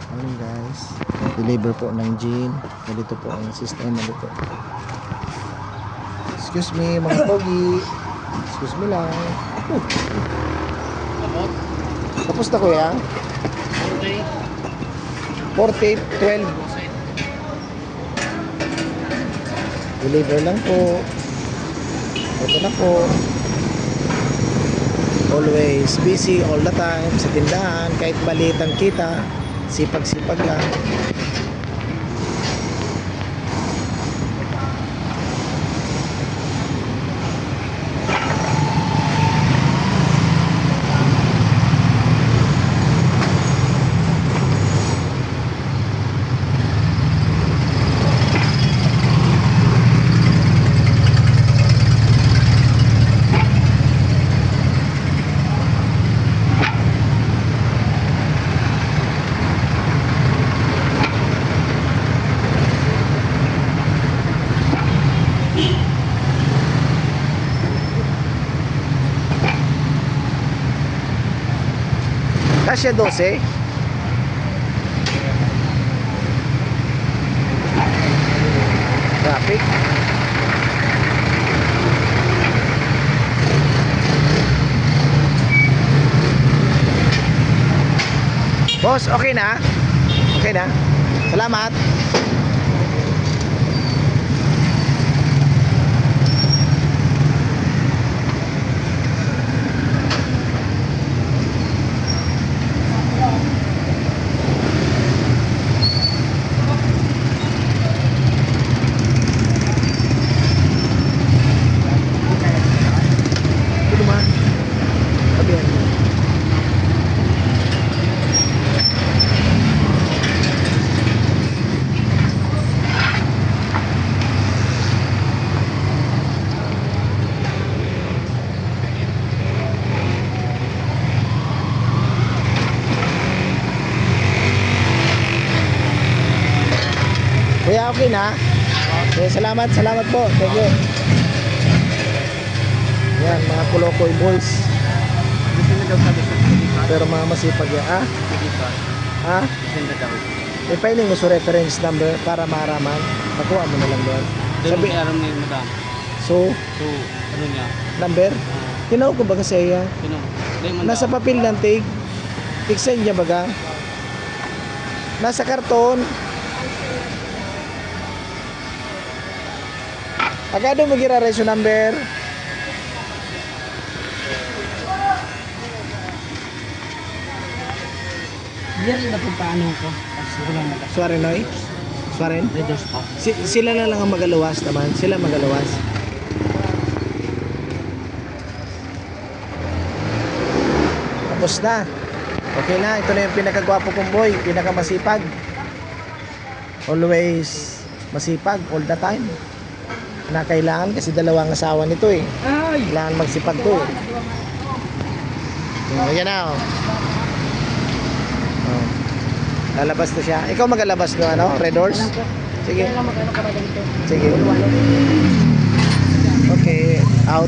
Morning guys, deliver po ng gin. Ganito po ang sistema dito. Excuse me mga pogi, excuse me lang. Tapos na kuya? 40, 12. Deliver lang po. Ito na po. Always busy all the time sa tindahan. Kahit maliit ang kita, sipag-sipag lang. Kasya 12. Traffic. Boss, okay na? Okay na? Salamat. Kuya, okay na? Okay, salamat po. Thank you. Yan, mga Kulokoy boys. Pero mga masipag yan. Ah? Ha? I-filing mo sa reference number para maraman. Nakuha mo na lang doon. Sabi aram ni madam. So, ano niya? number? Tinaw ko baga sa iya? Nasa papel ng tig. Tigsan niya baga? Nasa karton. Agado mo gira reso number. Diyan na po paano ko. Suwarin noy? Suwarin? Redos pa. Sila na lang ang magaluwas naman. Sila magaluwas. Tapos na. Okay na. Ito na yung pinakagwapo kong boy. Pinakamasipag. Always masipag all the time. Na kailangan kasi dalawang asawa nito eh. Kailangan magsipag to eh. Ayan na oh. Oh. Lalabas na siya. Ikaw magalabas no ano? Red Horse? Sige. Sige. Okay, out.